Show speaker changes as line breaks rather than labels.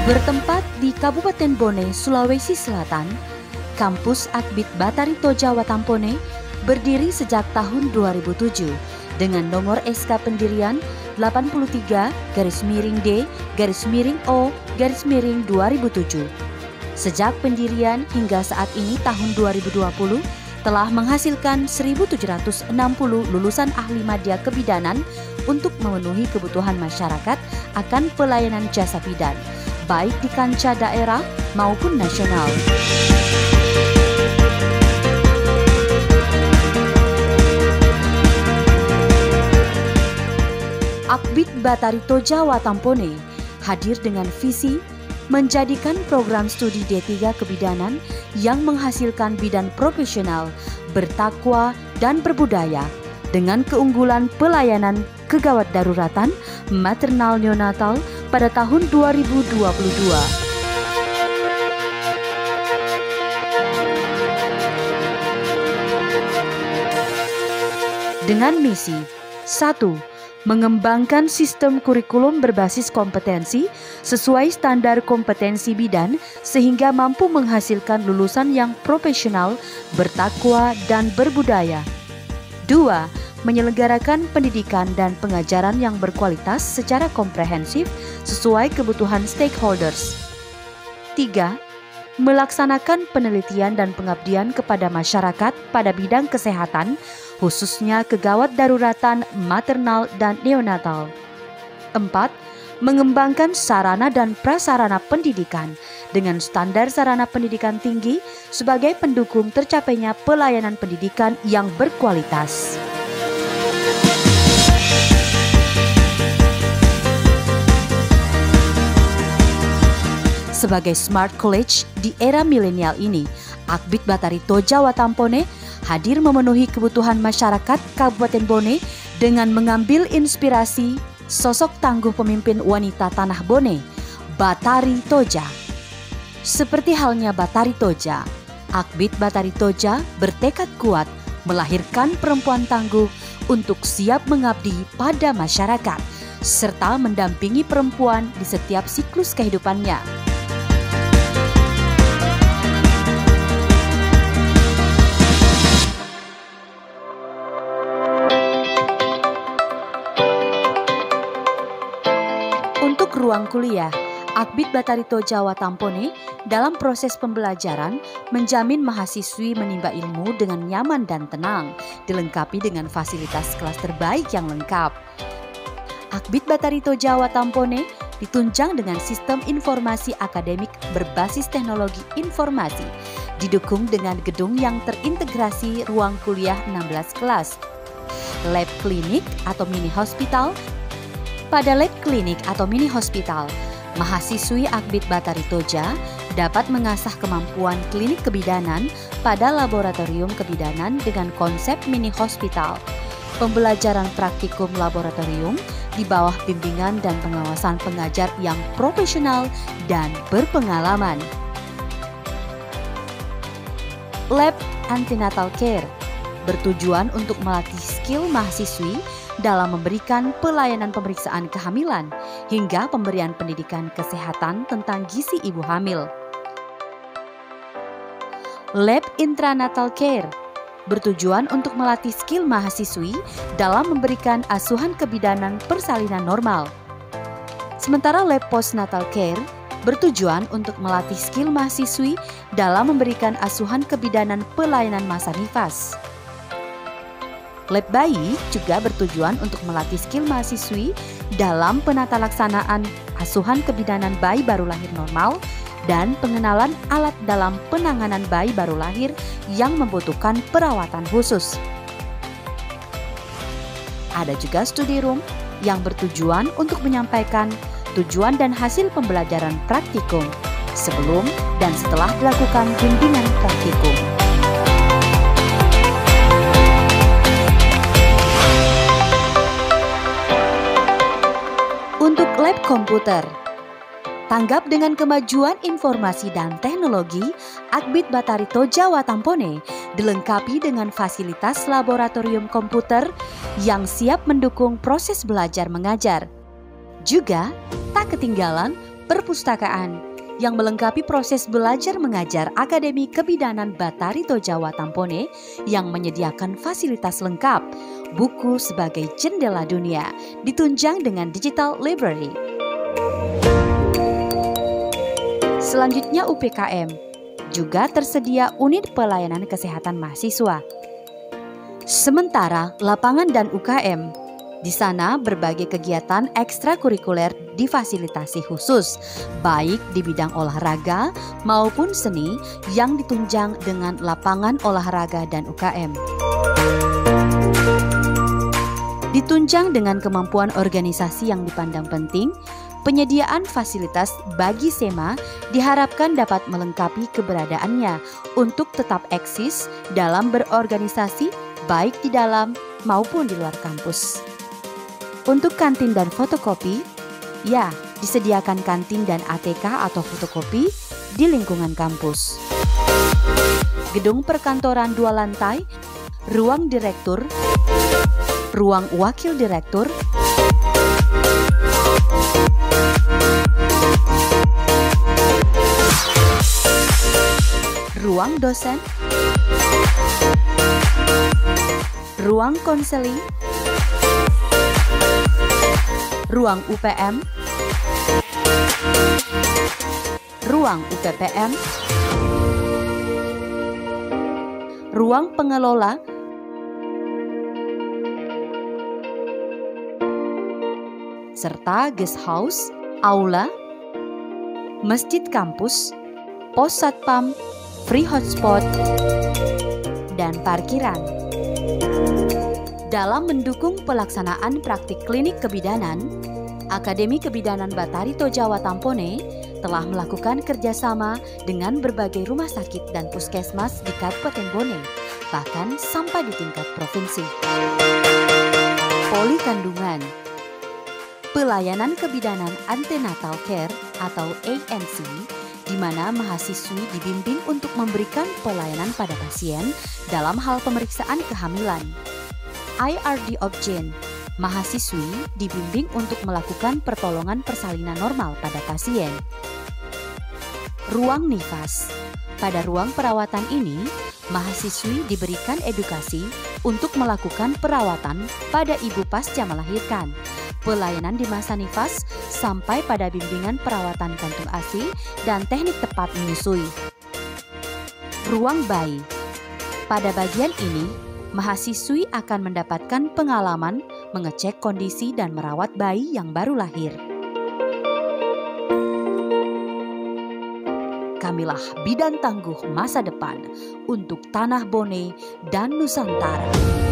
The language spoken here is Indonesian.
Bertempat di Kabupaten Bone, Sulawesi Selatan, kampus Akbid Batari Toja Watampone berdiri sejak tahun 2007 dengan nomor SK pendirian 83-D-O-2007. Sejak pendirian hingga saat ini tahun 2020 telah menghasilkan 1.760 lulusan ahli madya kebidanan untuk memenuhi kebutuhan masyarakat akan pelayanan jasa bidan, baik di kancah daerah maupun nasional. Akbid Batari Toja Watampone hadir dengan visi menjadikan program studi D3 kebidanan yang menghasilkan bidan profesional, bertakwa, dan berbudaya dengan keunggulan pelayanan kegawat daruratan maternal neonatal pada tahun 2022. Dengan misi 1. Mengembangkan sistem kurikulum berbasis kompetensi sesuai standar kompetensi bidan sehingga mampu menghasilkan lulusan yang profesional, bertakwa, dan berbudaya. 2. Menyelenggarakan pendidikan dan pengajaran yang berkualitas secara komprehensif sesuai kebutuhan stakeholders. 3. Melaksanakan penelitian dan pengabdian kepada masyarakat pada bidang kesehatan, khususnya kegawat daruratan maternal dan neonatal. 4. Mengembangkan sarana dan prasarana pendidikan dengan standar sarana pendidikan tinggi sebagai pendukung tercapainya pelayanan pendidikan yang berkualitas. Sebagai Smart College di era milenial ini, Akbid Batari Toja Watampone hadir memenuhi kebutuhan masyarakat Kabupaten Bone dengan mengambil inspirasi sosok tangguh pemimpin wanita tanah Bone, Batari Toja. Seperti halnya Batari Toja, Akbid Batari Toja bertekad kuat melahirkan perempuan tangguh untuk siap mengabdi pada masyarakat, serta mendampingi perempuan di setiap siklus kehidupannya. Untuk ruang kuliah, Akbid Batari Toja Watampone dalam proses pembelajaran menjamin mahasiswi menimba ilmu dengan nyaman dan tenang, dilengkapi dengan fasilitas kelas terbaik yang lengkap. Akbid Batari Toja Watampone ditunjang dengan sistem informasi akademik berbasis teknologi informasi, didukung dengan gedung yang terintegrasi ruang kuliah 16 kelas, lab klinik atau mini hospital. Pada lab klinik atau mini hospital, mahasiswi Akbid Batari Toja dapat mengasah kemampuan klinik kebidanan pada laboratorium kebidanan dengan konsep mini hospital. Pembelajaran praktikum laboratorium di bawah bimbingan dan pengawasan pengajar yang profesional dan berpengalaman. Lab Antenatal Care bertujuan untuk melatih skill mahasiswi dalam memberikan pelayanan pemeriksaan kehamilan hingga pemberian pendidikan kesehatan tentang gizi ibu hamil. Lab Intranatal Care bertujuan untuk melatih skill mahasiswi dalam memberikan asuhan kebidanan persalinan normal. Sementara Lab Postnatal Care bertujuan untuk melatih skill mahasiswi dalam memberikan asuhan kebidanan pelayanan masa nifas. Lab bayi juga bertujuan untuk melatih skill mahasiswi dalam penata laksanaan asuhan kebidanan bayi baru lahir normal dan pengenalan alat dalam penanganan bayi baru lahir yang membutuhkan perawatan khusus. Ada juga studi room yang bertujuan untuk menyampaikan tujuan dan hasil pembelajaran praktikum sebelum dan setelah dilakukan bimbingan praktikum. Untuk lab komputer, Tanggap dengan kemajuan informasi dan teknologi, Akbid Batari Toja Watampone dilengkapi dengan fasilitas laboratorium komputer yang siap mendukung proses belajar mengajar. Juga tak ketinggalan perpustakaan yang melengkapi proses belajar mengajar Akademi Kebidanan Batari Toja Watampone yang menyediakan fasilitas lengkap, buku sebagai jendela dunia, ditunjang dengan digital library. Selanjutnya UPKM, juga tersedia unit pelayanan kesehatan mahasiswa. Sementara lapangan dan UKM, di sana berbagai kegiatan ekstrakurikuler difasilitasi khusus, baik di bidang olahraga maupun seni yang ditunjang dengan lapangan olahraga dan UKM. Ditunjang dengan kemampuan organisasi yang dipandang penting, penyediaan fasilitas bagi SEMA diharapkan dapat melengkapi keberadaannya untuk tetap eksis dalam berorganisasi baik di dalam maupun di luar kampus. Untuk kantin dan fotokopi, ya disediakan kantin dan ATK atau fotokopi di lingkungan kampus. Gedung perkantoran 2 lantai, ruang direktur, ruang wakil direktur, ruang dosen, ruang konseling, ruang UPM, ruang UPPM, ruang pengelola, serta guest house, aula, masjid kampus, pos satpam, free hotspot, dan parkiran. Dalam mendukung pelaksanaan praktik klinik kebidanan, Akademi Kebidanan Batari Toja Watampone telah melakukan kerjasama dengan berbagai rumah sakit dan puskesmas di Kabupaten Bone, bahkan sampai di tingkat provinsi. Poli kandungan, pelayanan kebidanan antenatal care atau ANC, di mana mahasiswi dibimbing untuk memberikan pelayanan pada pasien dalam hal pemeriksaan kehamilan. IRD Obgyn, mahasiswi dibimbing untuk melakukan pertolongan persalinan normal pada pasien. Ruang nifas, pada ruang perawatan ini, mahasiswi diberikan edukasi untuk melakukan perawatan pada ibu pasca melahirkan, pelayanan di masa nifas sampai pada bimbingan perawatan kantung ASI dan teknik tepat menyusui. Ruang bayi, pada bagian ini, mahasiswi akan mendapatkan pengalaman mengecek kondisi dan merawat bayi yang baru lahir. Kamilah bidan tangguh masa depan untuk Tanah Bone dan Nusantara.